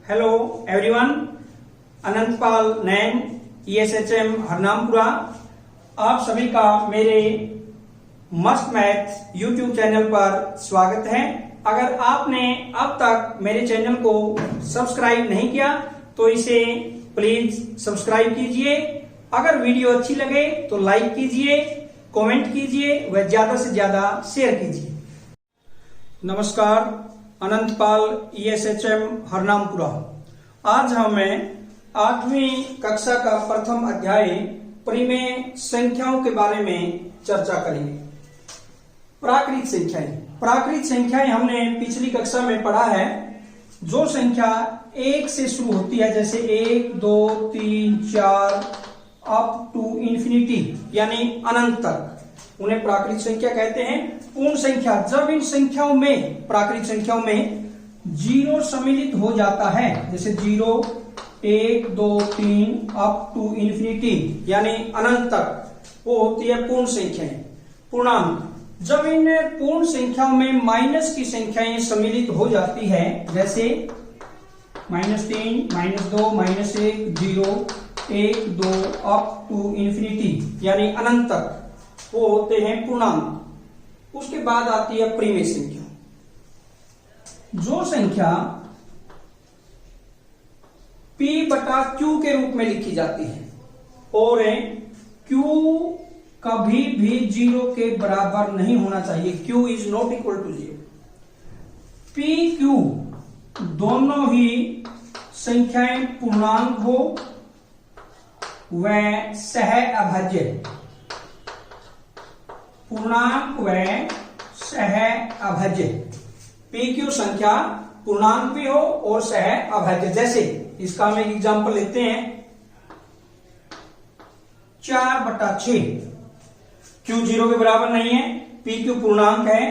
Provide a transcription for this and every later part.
Hello everyone, Anantpal नैन ESHM हरनामपुरा आप सभी का मेरे मस्त मैथ यूट्यूब चैनल पर स्वागत है। अगर आपने अब तक मेरे चैनल को सब्सक्राइब नहीं किया तो इसे प्लीज सब्सक्राइब कीजिए। अगर वीडियो अच्छी लगे तो लाइक कीजिए, कमेंट कीजिए व ज्यादा से ज्यादा शेयर कीजिए। नमस्कार, अनंतपाल ESHM हरनामपुरा। आज हमें 8वीं कक्षा का प्रथम अध्याय परिमेय संख्याओं के बारे में चर्चा करेंगे। प्राकृत संख्याएं हमने पिछली कक्षा में पढ़ा है। जो संख्या 1 से शुरू होती है, जैसे 1, 2, 3, 4 अप टू इंफिनिटी यानी अनंत तक, उन्हें प्राकृत संख्या कहते हैं। पूर्ण संख्या, जब इन संख्याओं में, प्राकृत संख्याओं में जीरो सम्मिलित हो जाता है, जैसे 0, 1, 2, 3 अप टू इंफिनिटी यानी अनंत तक, वो होती है पूर्ण संख्याएं। पूर्णांक, जब इन पूर्ण संख्याओं में माइनस की संख्याएं सम्मिलित हो जाती है, जैसे -3, -2, -1, 0, 1, 2 अप टू इंफिनिटी यानी अनंत तक, वो होते हैं पूर्णांक। उसके बाद आती है परिमेय संख्या। जो संख्या P/Q के रूप में लिखी जाती है और Q कभी भी 0 के बराबर नहीं होना चाहिए। Q is not equal to 0। PQ दोनों ही संख्याएं पूर्णांक हो व सह अभाज्य, पूर्णांक व सह अभाज्य। PQ संख्या पूर्णांक भी हो और सह अभाज्य। जैसे इसका हम एक एग्जांपल लेते हैं, 4/6। Q 0 के बराबर नहीं है, PQ पूर्णांक है,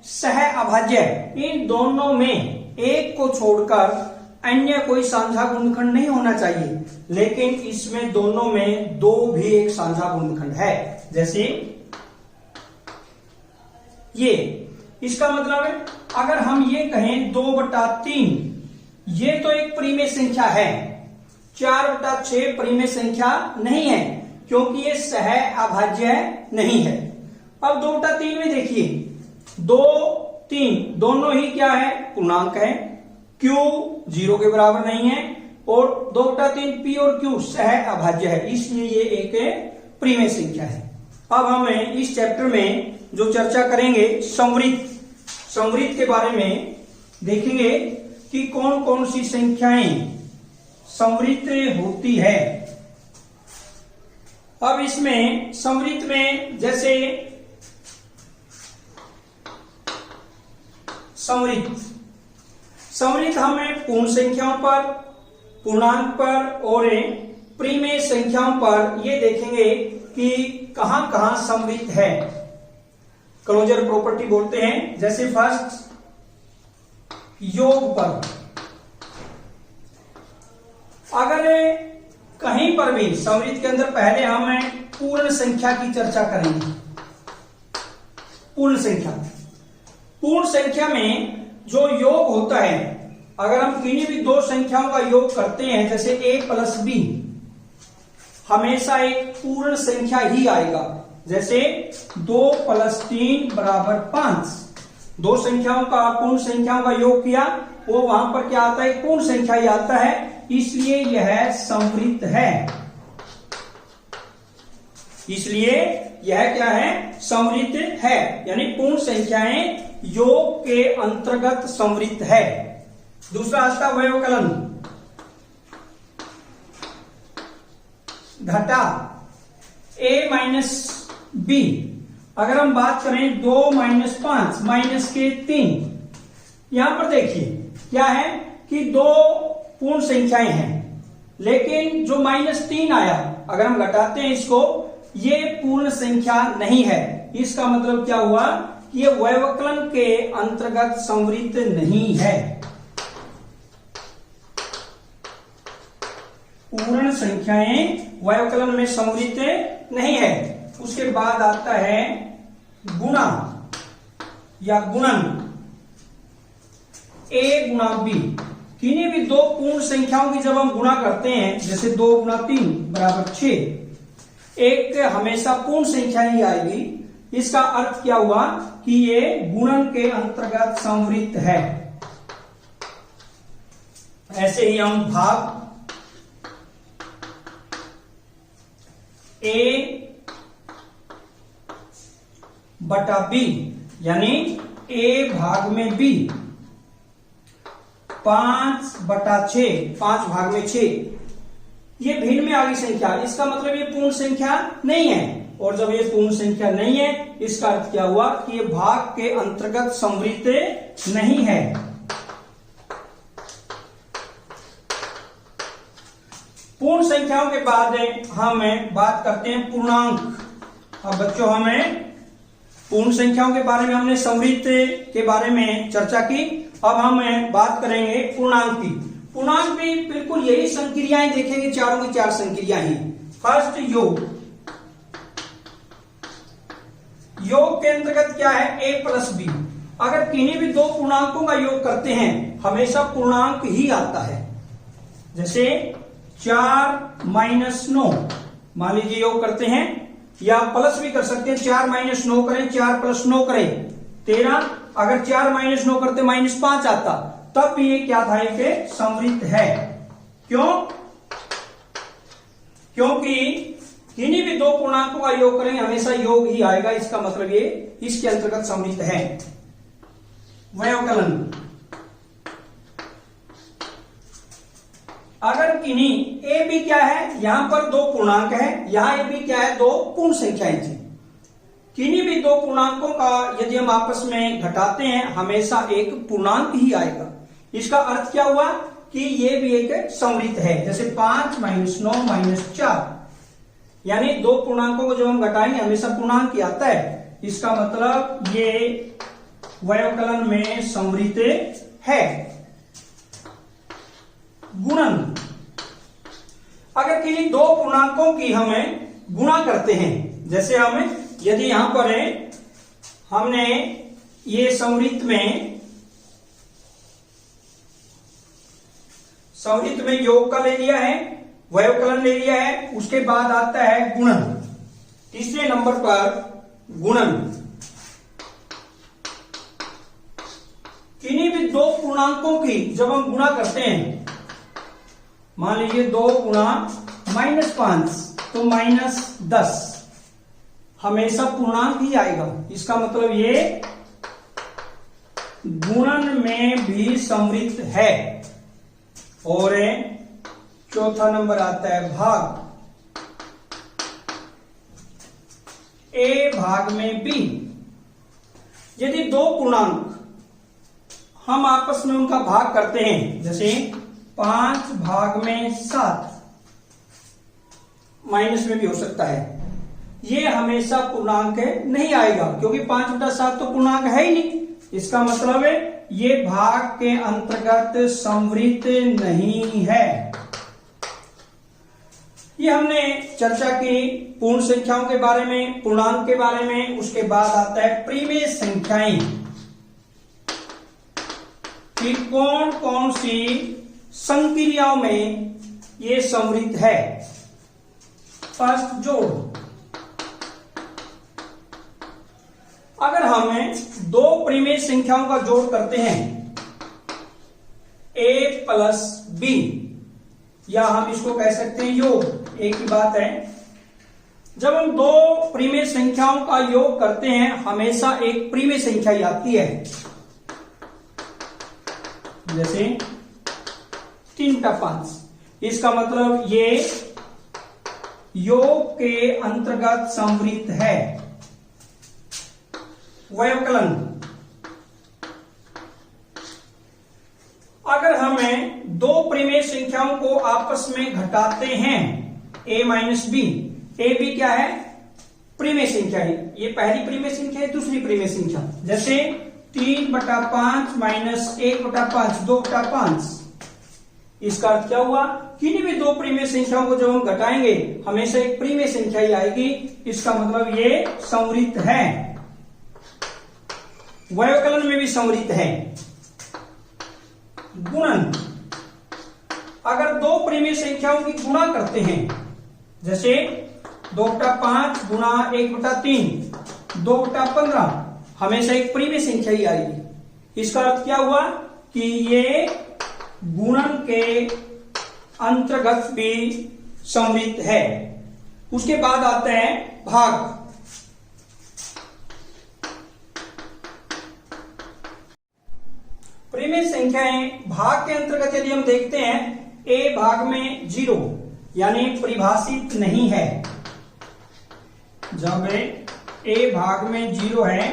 सह अभाज्य। इन दोनों में एक को छोड़कर अन्य कोई साझा गुणनखंड नहीं होना चाहिए, लेकिन इसमें दोनों में दो भी एक साझा गुणनखंड है। जैसे ये, इसका मतलब है अगर हम ये कहें 2/3, ये तो एक परिमेय संख्या है। 4/6 परिमेय संख्या नहीं है क्योंकि ये सह अभाज्य नहीं है। अब 2/3 में देखिए, 2, 3 दोनों ही क्या है, पूर्णांक है। Q 0 के बराबर नहीं है और 2/3 P और Q सह अभाज्य है, इसलिए ये एक परिमेय संख्या है। अब हमें इस चैप्टर में जो चर्चा करेंगे, संवृत्त के बारे में देखेंगे कि कौन कौन सी संख्याएं संवृत्त होती है। अब इसमें संवृत्त में, जैसे संवृत्त हमें पूर्ण संख्याओं पर, पूर्णांक पर और परिमेय संख्याओं पर ये देखेंगे कि कहां कहां संवृत्त है। क्लोजर प्रॉपर्टी बोलते हैं। जैसे फर्स्ट, योग पर, अगर कहीं पर भी संवृत्त के अंदर, पहले हम पूर्ण संख्या की चर्चा करेंगे। पूर्ण संख्या में जो योग होता है, अगर हम किन्हीं भी दो संख्याओं का योग करते हैं, जैसे A+B, हमेशा एक पूर्ण संख्या ही आएगा। जैसे 2 + 3 = 5। दो संख्याओं का, पूर्ण संख्याओं का योग किया, वो वहां पर क्या आता है, पूर्ण संख्या ही आता है, इसलिए यह संवृत्त है। इसलिए यह क्या है, संवृत्त है, यानी पूर्ण संख्याएं योग के अंतर्गत संवृत्त है। दूसरा आता व्यवकलन, घटा A-B। अगर हम बात करें 2 - 5 -3, यहां पर देखिए क्या है कि दो पूर्ण संख्याएं हैं, लेकिन जो -3 आया, अगर हम घटाते हैं इसको, ये पूर्ण संख्या नहीं है। इसका मतलब क्या हुआ कि ये व्यवकलन के अंतर्गत संवृत्त नहीं है। पूर्ण संख्याएं व्यवकलन में संवृत्त नहीं है। उसके बाद आता है गुणा या गुणन, A × B। किन्हीं भी दो पूर्ण संख्याओं की जब हम गुणा करते हैं, जैसे 2 गुणा 3 बराबर 6, एक हमेशा पूर्ण संख्या ही आएगी। इसका अर्थ क्या हुआ कि ये गुणन के अंतर्गत संवृत्त है। ऐसे ही हम भाग A बटा B यानी A भाग में B 5 बटा 6, 5 भाग में 6, ये भिन्न में आ गई संख्या। इसका मतलब ये पूर्ण संख्या नहीं है, और जब ये पूर्ण संख्या नहीं है, इसका अर्थ क्या हुआ कि ये भाग के अंतर्गत संवृत्त नहीं है। पूर्ण संख्याओं के बाद हम बात करते हैं पूर्णांक। अब बच्चों, हमें पूर्ण संख्याओं के बारे में हमने संवृत्त के बारे में चर्चा की। अब हम बात करेंगे पूर्णांक की। पूर्णांक भी बिल्कुल यही संक्रियाएं देखेंगे, चारों की चार संक्रियाएं ही। फर्स्ट योग। योग के अंतर्गत क्या है? a plus B. अगर किन्हीं भी दो पूर्णांकों का योग करते हैं, हमेशा पूर्णांक ही आता है। जैसे 4 माइनस 9, मान लीजिए योग करते हैं, या प्लस भी कर सकते हैं। 4 माइनस 9 करें, 4 प्लस 9 करें 13। अगर 4 माइनस 9 करते -5 आता, तब भी ये क्या था? एक संवृत्त है। क्यों? क्योंकि किन्हीं भी दो पूर्णांकों का योग करेंगे, हमेशा योग ही आएगा। इसका मतलब ये इसके अंतर्गत संवृत्त है। व्यवकलन। अगर किन्हीं ए बी क्या है? यहां पर दो पूर्णांक है, यहां ए बी क्या है? दो पूर्ण संख्याएं थी। किन्हीं भी दो पूर्णांकों का यदि हम आपस में घटाते हैं, हमेशा एक पूर्णांक ही आएगा। इसका अर्थ क्या हुआ कि ये भी एक संवृत्त है। जैसे 5 माइनस 9 माइनस 4, यानी दो पूर्णांकों को जब हम घटाएंगे, हमेशा पूर्णांक ही आता है। इसका मतलब ये व्यवकलन में संवृत्त है। गुणन। अगर किन्हीं दो पूर्णांकों की हमें गुणा करते हैं, जैसे हम यदि यहां पर हमने ये संवृत्त में योग का ले लिया है, व्यवकलन ले लिया है, उसके बाद आता है गुणन। तीसरे नंबर पर गुणन। किन्हीं भी दो पूर्णांकों की जब हम गुणा करते हैं, मान लीजिए 2 गुणा -5 तो -10, हमेशा पूर्णांक ही आएगा। इसका मतलब ये गुणन में भी संवृत्त है। और चौथा नंबर आता है भाग। A भाग में B। यदि दो पूर्णांक हम आपस में उनका भाग करते हैं, जैसे 5 भाग में 7, माइनस में भी हो सकता है, ये हमेशा पूर्णांक नहीं आएगा, क्योंकि 5/7 तो पूर्णांक है ही नहीं। इसका मतलब है ये भाग के अंतर्गत संवृत्त नहीं है। ये हमने चर्चा की पूर्ण संख्याओं के बारे में, पूर्णांक के बारे में। उसके बाद आता है परिमेय संख्याएं, कि कौन कौन सी संक्रियाओं में ये संवृत्त है। फर्स्ट जोड़। अगर हम दो परिमेय संख्याओं का जोड़ करते हैं, a प्लस b, या हम इसको कह सकते हैं योग, एक ही बात है। जब हम दो परिमेय संख्याओं का योग करते हैं, हमेशा एक परिमेय संख्या ही आती है। जैसे 3/5, इसका मतलब ये योग के अंतर्गत संवृत्त है। व्यवकलन। अगर हमें दो परिमेय संख्याओं को आपस में घटाते हैं, a minus B, A B क्या है? परिमेय संख्या है। ये पहली परिमेय संख्या है, दूसरी परिमेय संख्या। जैसे 3/5 माइनस 1/5, 2/5। इसका अर्थ क्या हुआ? किन्हीं भी दो परिमेय संख्याओं को जब हम घटाएंगे, हमेशा एक परिमेय संख्या ही आएगी। इसका मतलब ये संवृत्त है। व्यवकलन में भी संवृत्त है। गुणन। प्रीमेय संख्याओं की गुणा करते हैं, जैसे 2/5 गुणा 1/3, 2/15, हमेशा एक प्रीमेय संख्या ही आएगी। इसका अर्थ क्या हुआ कि ये गुणन के अंतर्गत भी सम्मिलित है। उसके बाद आते हैं भाग। प्रीमेय संख्याएं भाग के अंतर्गत यदि हम देखते हैं, ए भाग में 0 यानी परिभाषित नहीं है। जब ए भाग में 0 है,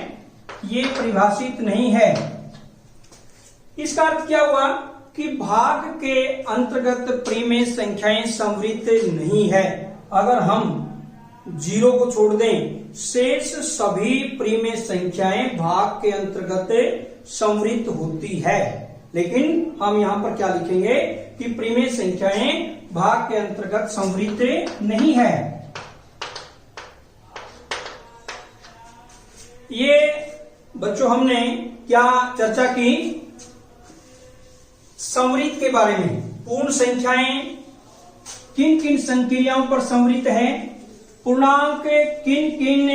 ये परिभाषित नहीं है। इसका अर्थ क्या हुआ कि भाग के अंतर्गत प्रीमेय संख्याएं संवृत नहीं है। अगर हम 0 को छोड़ दें, शेष सभी प्रीमेय संख्याएं भाग के अंतर्गत संवृत होती है। लेकिन हम यहां पर क्या लिखेंगे कि प्रीमेय संख्याएं भाग के अंतर्गत संवृत नहीं है। ये बच्चों हमने क्या चर्चा की? संवृत के बारे में। पूर्ण संख्याएं किन किन संक्रियाओं पर संवृत है, पूर्णांक किन किन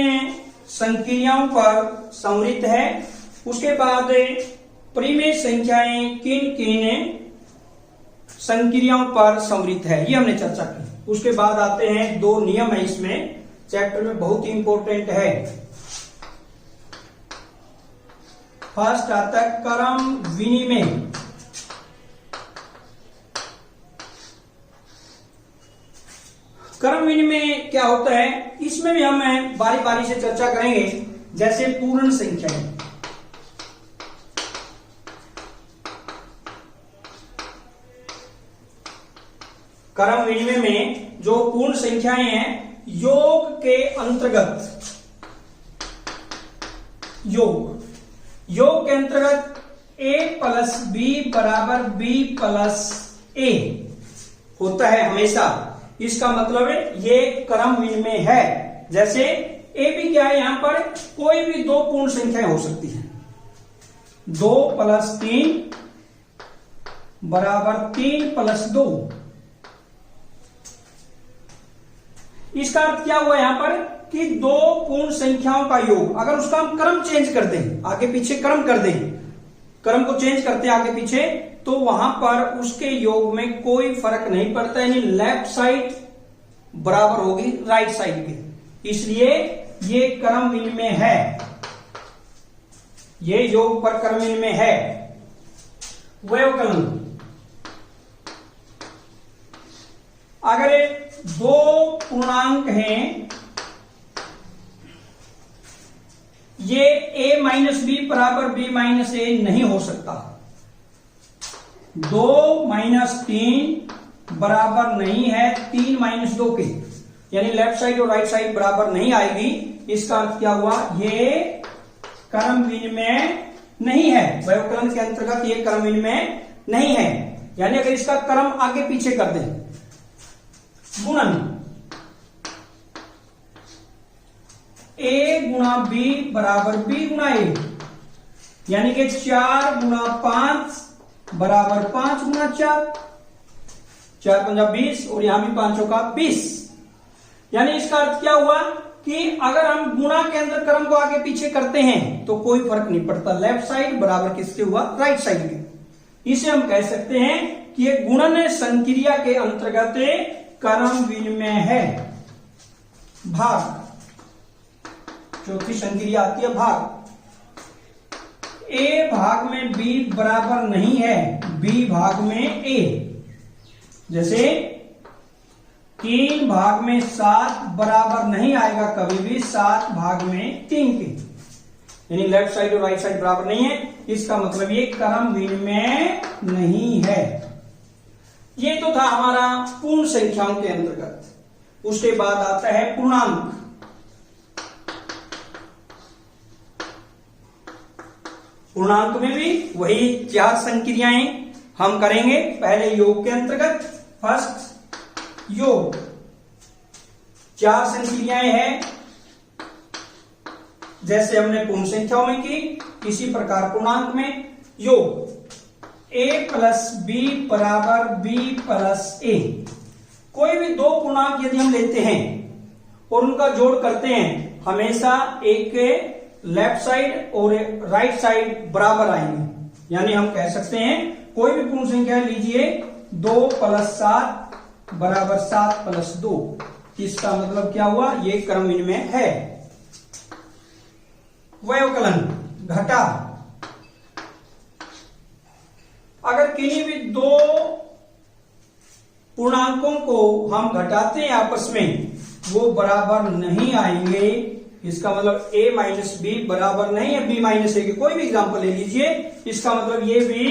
संक्रियाओं पर संवृत है, उसके बाद प्रीमेय संख्याएं किन किन संक्रियाओं पर संवृत है, ये हमने चर्चा की। उसके बाद आते हैं 2 नियम है इसमें, चैप्टर में बहुत ही इंपॉर्टेंट है। फर्स्ट आता है क्रम विनिमय। क्रम विनिमय क्या होता है, इसमें भी हम बारी बारी से चर्चा करेंगे। जैसे पूर्ण संख्याएं, क्रम विनिमय में जो पूर्ण संख्याएं हैं, योग के अंतर्गत, योग के अंतर्गत a + b = b + a होता है हमेशा। इसका मतलब है ये क्रम विनिमय है। जैसे a भी क्या है, यहां पर कोई भी 2 पूर्ण संख्याएं हो सकती है। 2 + 3 = 3 + 2। इसका अर्थ क्या हुआ यहां पर कि 2 पूर्ण संख्याओं का योग, अगर उसका हम क्रम चेंज कर दें, आगे पीछे क्रम कर दें, क्रम को चेंज करते हैं आगे पीछे, तो वहां पर उसके योग में कोई फर्क नहीं पड़ता, यानी लेफ्ट साइड बराबर होगी राइट साइड के। इसलिए ये क्रम विनिमय है, ये योग पर क्रम विनिमय है। व्यवकलन, अगर 2 पूर्णांक हैं, ये a - b = b - a नहीं हो सकता। 2 - 3 बराबर नहीं है 3 - 2 के, यानी लेफ्ट साइड और राइट साइड बराबर नहीं आएगी। इसका अर्थ क्या हुआ, ये क्रम विनिमय नहीं है। व्यवकलन के अंतर्गत ये क्रम विनिमय नहीं है। यानी अगर इसका क्रम आगे पीछे कर दें, गुणन a × b = b × a, यानी कि 4 × 5 = 5 × 4, 4 × 20 और यहां भी 5 का 20। यानी इसका अर्थ क्या हुआ कि अगर हम गुणा के अंदर क्रम को आगे पीछे करते हैं तो कोई फर्क नहीं पड़ता, लेफ्ट साइड बराबर किसके हुआ, राइट साइड के। इसे हम कह सकते हैं कि ये गुणन संक्रिया के अंतर्गत क्रम विनिमय है। भाग, चौथी संक्रिया आती है भाग। a भाग में b बराबर नहीं है, b भाग में a। जैसे 3 भाग में 7 बराबर नहीं आएगा कभी भी 7 भाग में 3 के, यानी लेफ्ट साइड और राइट साइड बराबर नहीं है। इसका मतलब ये क्रम विनिमय नहीं है। ये तो था हमारा पूर्ण संख्याओं के अंतर्गत। उसके बाद आता है पूर्णांक। पूर्णांक में भी वही 4 संक्रियाएं हम करेंगे। पहले योग के अंतर्गत, फर्स्ट योग, 4 संक्रियाएं हैं जैसे हमने पूर्ण संख्याओं में की, इसी प्रकार पूर्णांक में योग। a प्लस बी बराबर b प्लस a। कोई भी दो पूर्णांक यदि हम लेते हैं और उनका जोड़ करते हैं, हमेशा एक के लेफ्ट साइड और राइट साइड बराबर आएंगे। यानी हम कह सकते हैं कोई भी पूर्ण संख्या लीजिए, 2 + 7 बराबर 7 + 2। इसका मतलब क्या हुआ, ये क्रम विनिमय है। व्यवकलन घटा, अगर किन्हीं भी दो पूर्णांकों को हम घटाते हैं आपस में, वो बराबर नहीं आएंगे। इसका मतलब a माइनस बी बराबर नहीं है b माइनस ए के। कोई भी एग्जांपल ले लीजिए, इसका मतलब ये भी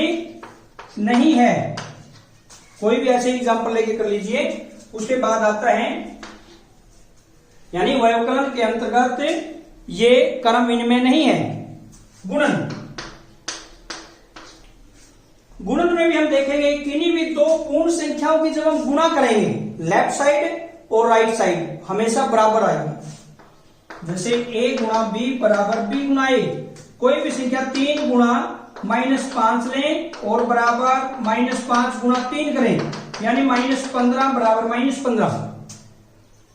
नहीं है। कोई भी ऐसे एग्जांपल लेके कर लीजिए। उसके बाद आता है, यानी व्यवकलन के अंतर्गत ये क्रम विनिमय नहीं है। गुणन, गुणन में भी हम देखेंगे किन्हीं भी दो पूर्ण संख्याओं की जब हम गुणा करेंगे, लेफ्ट साइड और राइट साइड हमेशा बराबर आएगी। जैसे a गुणा b बराबर b गुणा a। कोई भी संख्या 3 गुणा -5 लें और बराबर -5 गुणा 3 करें, यानी -15 बराबर -15,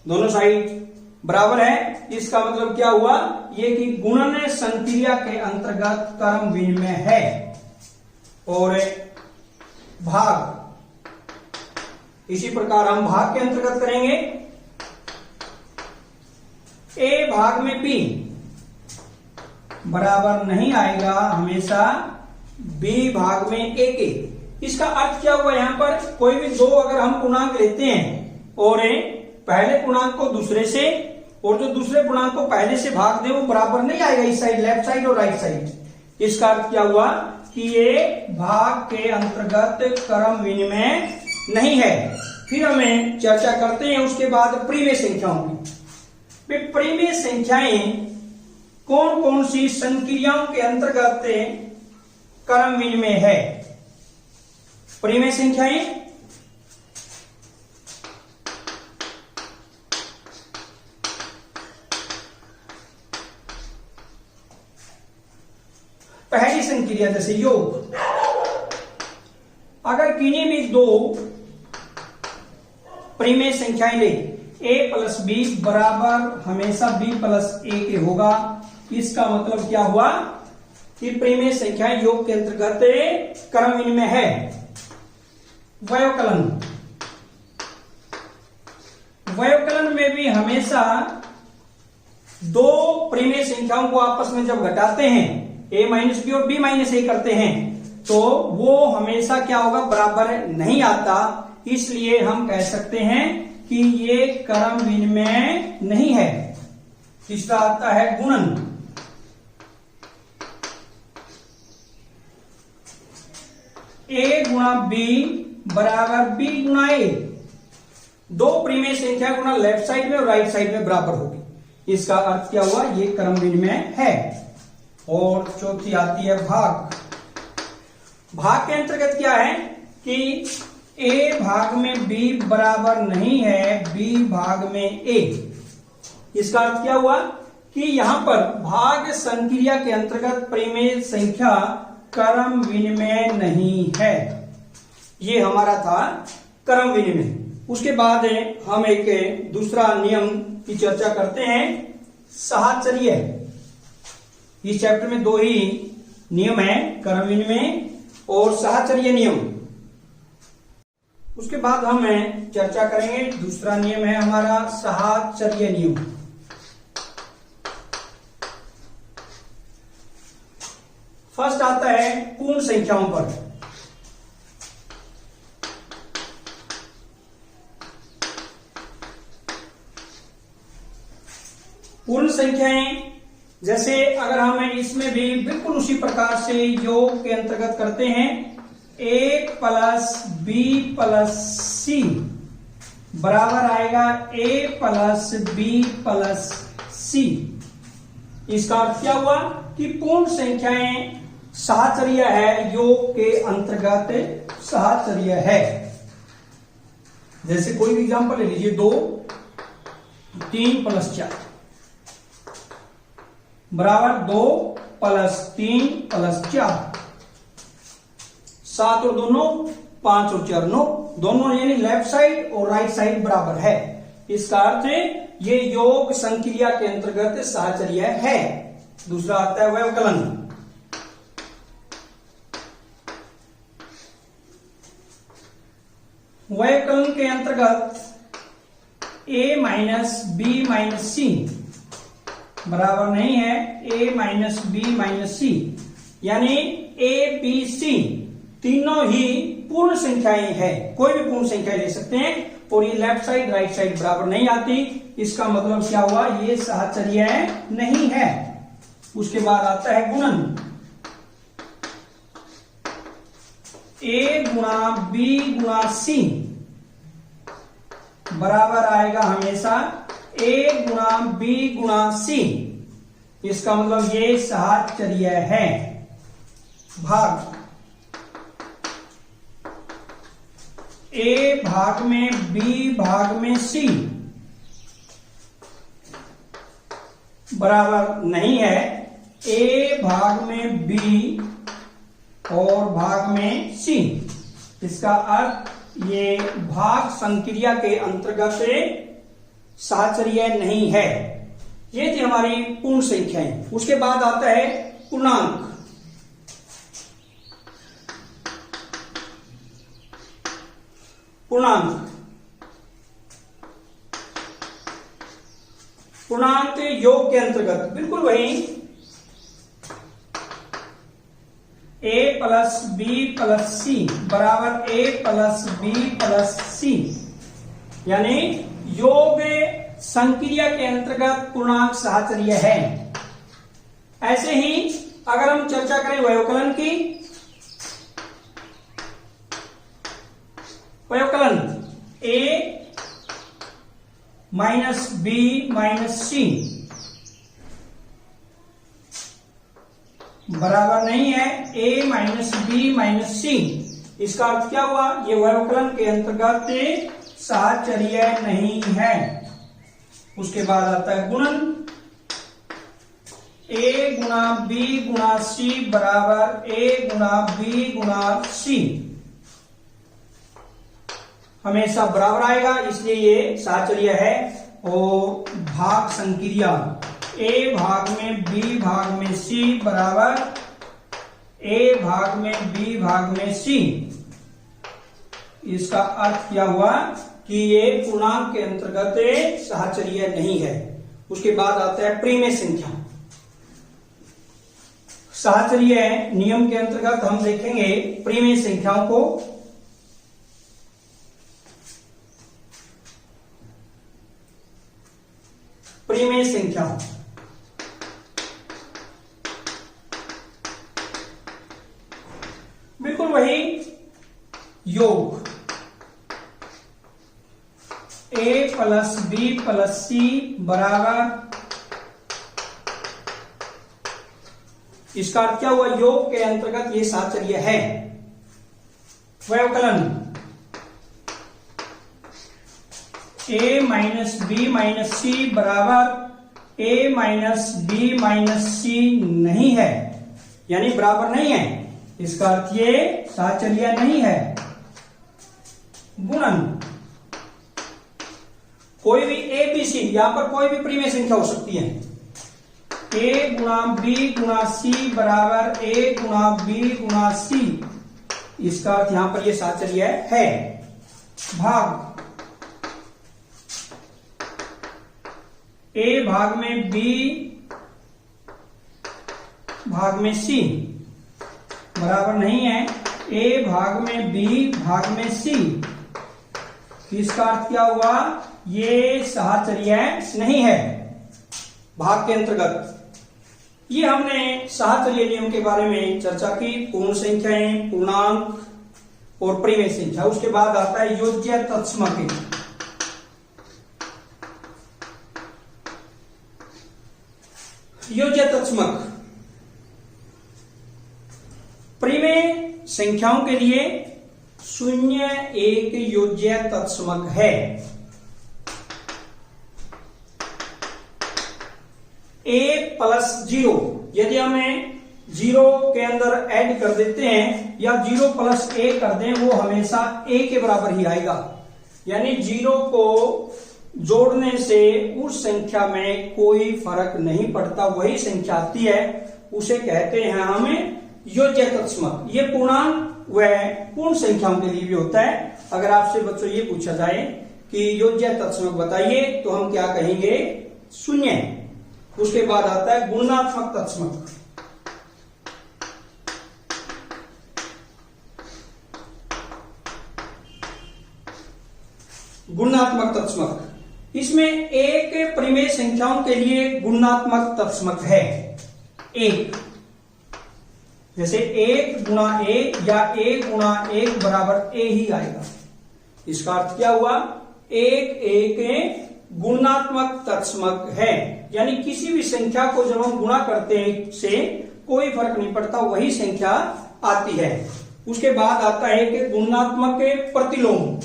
दोनों साइड बराबर है। इसका मतलब क्या हुआ, ये कि गुणन संक्रिया के अंतर्गत क्रम विनिमय है। और भाग, इसी प्रकार हम भाग के अंतर्गत करेंगे। a भाग में b बराबर नहीं आएगा, हमेशा b भाग में a के। इसका अर्थ क्या हुआ, यहां पर कोई भी दो अगर हम पूर्णांक लेते हैं और पहले पूर्णांक को दूसरे से और जो दूसरे पूर्णांक को पहले से भाग दे, वो बराबर नहीं आएगा इस साइड, लेफ्ट साइड और राइट साइड। इसका अर्थ क्या हुआ कि ये भाग के अंतर्गत क्रम विनिमय नहीं है। फिर हमें चर्चा करते हैं उसके बाद परिमेय संख्याओं की। परिमेय संख्याएं कौन कौन सी संक्रियाओं के अंतर्गत क्रम विनिमय है। परिमेय संख्याएं पहली संक्रिया जैसे योग, अगर किन्हीं भी दो परिमेय संख्याएं ले, a प्लस b बराबर हमेशा b प्लस a के होगा। इसका मतलब क्या हुआ कि परिमेय संख्याएं योग के अंतर्गत क्रम विनिमय है। व्यवकलन, व्यवकलन में भी हमेशा दो परिमेय संख्याओं को आपस में जब घटाते हैं, a माइनस बी और b माइनस ए करते हैं, तो वो हमेशा क्या होगा, बराबर नहीं आता। इसलिए हम कह सकते हैं कि ये क्रम विनिमय नहीं है। तीसरा आता है गुणन, a गुणा b बराबर b गुणा a। दो परिमेय संख्या गुणा लेफ्ट साइड में और राइट साइड में बराबर होगी। इसका अर्थ क्या हुआ, ये क्रम विनिमय है। और चौथी आती है भाग। भाग के अंतर्गत क्या है कि a भाग में b बराबर नहीं है, b भाग में a। इसका अर्थ क्या हुआ कि यहां पर भाग संक्रिया के अंतर्गत परिमेय संख्या क्रम विनिमय नहीं है। ये हमारा था क्रम विनिमय। उसके बाद हम एक दूसरा नियम की चर्चा करते हैं, साहचर्य। इस चैप्टर में दो ही नियम है, क्रम विनिमय और साहचर्य नियम। उसके बाद हम चर्चा करेंगे, दूसरा नियम है हमारा साहचर्य नियम। फर्स्ट आता है पूर्ण संख्याओं पर। पूर्ण संख्याएं जैसे अगर हम इसमें भी बिल्कुल उसी प्रकार से योग के अंतर्गत करते हैं, a प्लस बी प्लस सी बराबर आएगा a प्लस बी प्लस सी। इसका अर्थ क्या हुआ कि पूर्ण संख्याएं साहचर्य है, योग के अंतर्गत साहचर्य है। जैसे कोई भी एग्जांपल ले लीजिए, 2 3 + 4 बराबर 2 + 3 + 4। 7 और दोनों 5 और 4 9, दोनों यानी लेफ्ट साइड और राइट साइड बराबर है। इसका अर्थ ये योग संक्रिया के अंतर्गत साहचर्य है। दूसरा आता है व्यवकलन। व्यवकलन के अंतर्गत a माइनस बी माइनस सी बराबर नहीं है a माइनस बी माइनस सी, यानी a b c तीनों ही पूर्ण संख्याएं हैं। कोई भी पूर्ण संख्या ले सकते हैं और ये लेफ्ट साइड राइट साइड बराबर नहीं आती। इसका मतलब क्या हुआ, ये साहचर्य नहीं है। उसके बाद आता है गुणन। a गुणा b गुणा c बराबर आएगा हमेशा a गुणा b गुणा c। इसका मतलब ये साहचर्य है। भाग a भाग में b भाग में c बराबर नहीं है a भाग में b और भाग में c। इसका अर्थ ये भाग संक्रिया के अंतर्गत साहचर्य नहीं है। ये थी हमारी पूर्ण संख्याएं। उसके बाद आता है पूर्णांक। पूर्णांक योग के अंतर्गत बिल्कुल वही a प्लस बी प्लस सी बराबर a प्लस बी प्लस सी, यानी योग संक्रिया के अंतर्गत पूर्णांक साहचर्य है। ऐसे ही अगर हम चर्चा करें व्यवकलन की, व्यवकलन a माइनस बी माइनस सी बराबर नहीं है a माइनस बी माइनस सी। इसका अर्थ क्या हुआ, ये व्यवकलन के अंतर्गत साहचर्य नहीं है। उसके बाद आता है गुणन। a गुणा b गुणा c बराबर a गुणा b गुणा c हमेशा बराबर आएगा, इसलिए ये साहचर्य है। और भाग संक्रिया a भाग में b भाग में c बराबर a भाग में b भाग में c। इसका अर्थ क्या हुआ कि ये पूर्णांक के अंतर्गत साहचर्य नहीं है। उसके बाद आता है परिमेय संख्या। साहचर्य नियम के अंतर्गत हम देखेंगे परिमेय संख्याओं को। परिमेय संख्या बिल्कुल वही योग a प्लस बी प्लस सी बराबर, इसका अर्थ क्या हुआ, योग के अंतर्गत ये साहचर्य है। व्यवकलन a माइनस बी माइनस सी बराबर a माइनस बी माइनस सी नहीं है, यानी बराबर नहीं है। इसका अर्थ ये साहचर्य नहीं है। गुणन कोई भी a b c, यहां पर कोई भी परिमेय संख्या हो सकती है। a गुणा b गुणा c बराबर a गुणा b गुणा c। इसका अर्थ यहां पर ये साहचर्य है। भाग a भाग में b भाग में c बराबर नहीं है a भाग में b भाग में c। इसका अर्थ क्या हुआ, ये साहचर्य नहीं है भाग के अंतर्गत। ये हमने साहचर्य नियम के बारे में चर्चा की, पूर्ण संख्याएं, पूर्णांक और परिमेय संख्या। उसके बाद आता है योज्य तत्समक। योज्य तत्समक परिमेय संख्याओं के लिए 0 1 योज्य तत्समक है। a प्लस 0, यदि हमें जीरो के अंदर ऐड कर देते हैं या जीरो प्लस ए कर दें, वो हमेशा ए के बराबर ही आएगा। यानी जीरो को जोड़ने से उस संख्या में कोई फर्क नहीं पड़ता, वही संख्या आती है, उसे कहते हैं हमें योज्य तत्समक। ये पूर्णांक व पूर्ण संख्याओं के लिए भी होता है। अगर आपसे बच्चों ये पूछा जाए कि योज्य तत्समक बताइए, तो हम क्या कहेंगे? शून्य। उसके बाद आता है गुणात्मक तत्समक। गुणात्मक तत्समक, इसमें एक परिमेय संख्याओं के लिए गुणात्मक तत्समक है एक। जैसे 1 गुणा 1 या 1 गुणा 1 बराबर ए ही आएगा। इसका अर्थ क्या हुआ? एक गुणात्मक तत्समक है। यानी किसी भी संख्या को जब हम गुणा करते हैं से कोई फर्क नहीं पड़ता, वही संख्या आती है। उसके बाद आता है कि गुणात्मक प्रतिलोम।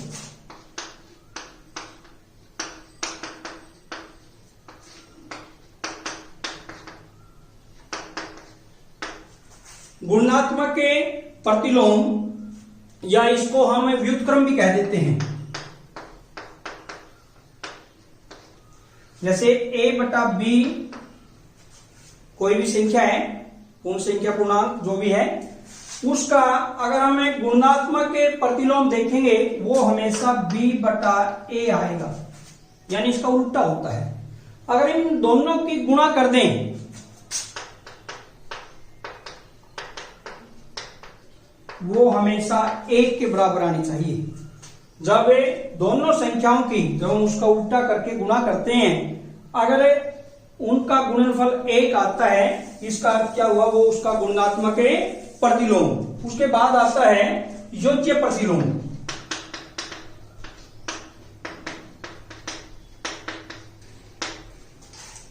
गुणात्मक के प्रतिलोम या इसको हम व्युत्क्रम भी कह देते हैं। जैसे a बटा b कोई भी संख्या है, पूर्ण संख्या पूर्णांक जो भी है, उसका अगर हमें गुणात्मक के प्रतिलोम देखेंगे वो हमेशा b बटा a आएगा। यानी इसका उल्टा होता है। अगर इन दोनों की गुणा कर दें वो हमेशा 1 के बराबर आनी चाहिए। जब दोनों संख्याओं की जब हम उसका उल्टा करके गुणा करते हैं, अगर उनका गुणनफल 1 आता है, इसका अर्थ क्या हुआ? वो उसका गुणात्मक प्रतिलोम। उसके बाद आता है योज्य प्रतिलोम।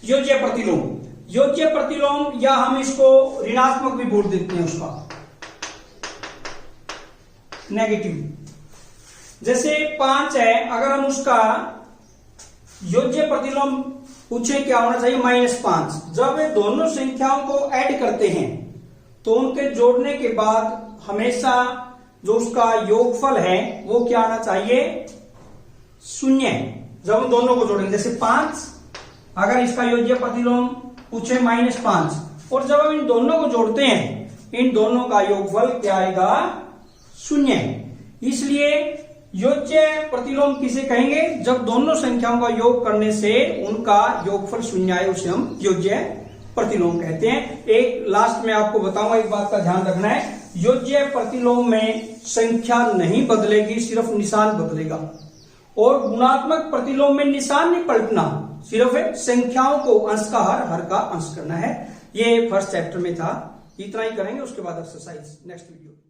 योज्य प्रतिलोम, योज्य प्रतिलोम या हम इसको ऋणात्मक भी बोल देते हैं, उसका नेगेटिव। जैसे 5 है, अगर हम उसका योज्य प्रतिलोम पूछे क्या होना चाहिए? -5। जब वे दोनों संख्याओं को ऐड करते हैं तो उनके जोड़ने के बाद हमेशा जो उसका योगफल है वो क्या आना चाहिए? 0। जब हम दोनों को जोड़ेंगे, जैसे 5 अगर इसका योज्य प्रतिलोम पूछे -5, और जब हम इन दोनों को जोड़ते हैं, इन दोनों का योगफल क्या आएगा? 0। इसलिए योज्य प्रतिलोम किसे कहेंगे? जब दोनों संख्याओं का योग करने से उनका योगफल 0 आए, उसे हम योज्य प्रतिलोम कहते हैं। एक लास्ट में आपको बताऊंगा, एक बात का ध्यान रखना है, योज्य प्रतिलोम में संख्या नहीं बदलेगी, सिर्फ निशान बदलेगा। और गुणात्मक प्रतिलोम में निशान नहीं पलटना, सिर्फ संख्याओं को अंश का हर का अंश करना है। ये फर्स्ट चैप्टर में था। इतना ही करेंगे, उसके बाद एक्सरसाइज नेक्स्ट वीडियो।